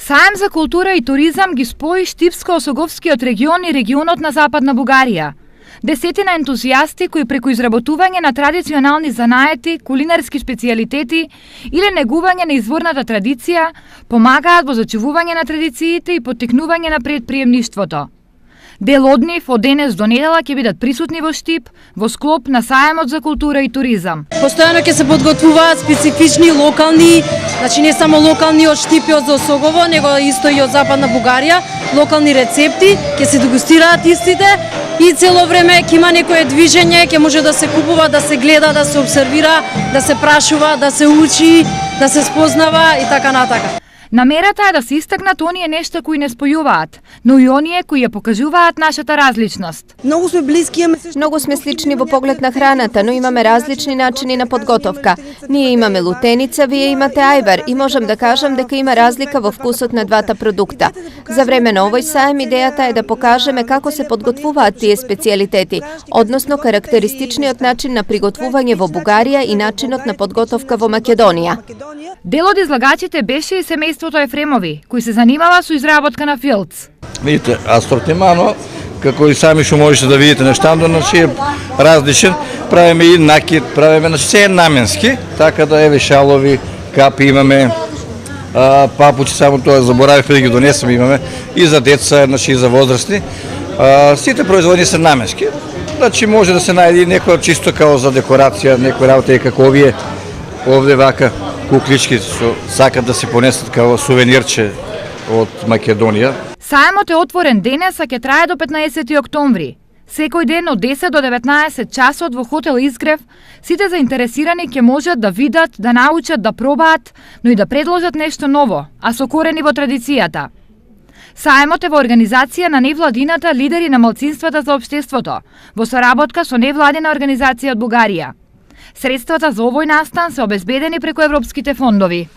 Саем за култура и туризам ги спои Штипско-Осоговскиот регион и регионот на Западна Бугарија. Десетина ентузијасти кои преку изработување на традиционални занаети, кулинарски специјалитети или негување на изворната традиција помагаат во зачувување на традициите и поттикнување на предприемништвото. Дел од нив од денес до недела ќе бидат присутни во Штип во склоп на Саемот за култура и туризам. Постојано ќе се подготвуваат специфични локални, значи не само локални од Штип и од Осогово, него исто и од Западна Бугарија, локални рецепти, ќе се дегустираат истите и цело време ќе има некое движење, ќе може да се купува, да се гледа, да се обсервира, да се прашува, да се учи, да се спознава и така натака. Намерата е да се истакнат оние нешта кои не спојуваат, но и оние кои ја покажуваат нашата различност. Многу сме слични во поглед на храната, но имаме различни начини на подготовка. Ние имаме лутеница, вие имате ајвар и можам да кажам дека има разлика во вкусот на двата продукта. За време на овој саем идејата е да покажеме како се подготвуваат тие специјалитети, односно карактеристичниот начин на приготвување во Бугарија и начинот на подготовка во Македонија. Дел од излагачите беше и семејството Ефремови, кои се занимава со изработка на филц. Видите, асортимано, како и сами што можете да видите на штандот, значи е различен. Правиме и накид, правиме, значи се е наменски, така да еве шалови, капи имаме, папучи, само тоа заборавив да ги донесеме, имаме и за деца, значи и за возрастни. Сите производни се наменски, значи може да се најде некоја чисто као за декорација, некој работа и како овде вака куклички сакат да се понесат као сувенирче од Македонија. Саемот е отворен денес, а ќе трае до 15 октомври. Секој ден од 10 до 19 часот во хотел Изгрев, сите заинтересирани ќе можат да видат, да научат, да пробаат, но и да предложат нешто ново, а со корени во традицијата. Саемот е во организација на невладината Лидери на малцинствата за општеството, во соработка со невладина организација од Бугарија. Средствата за овој настан се обезбедени преку европските фондови.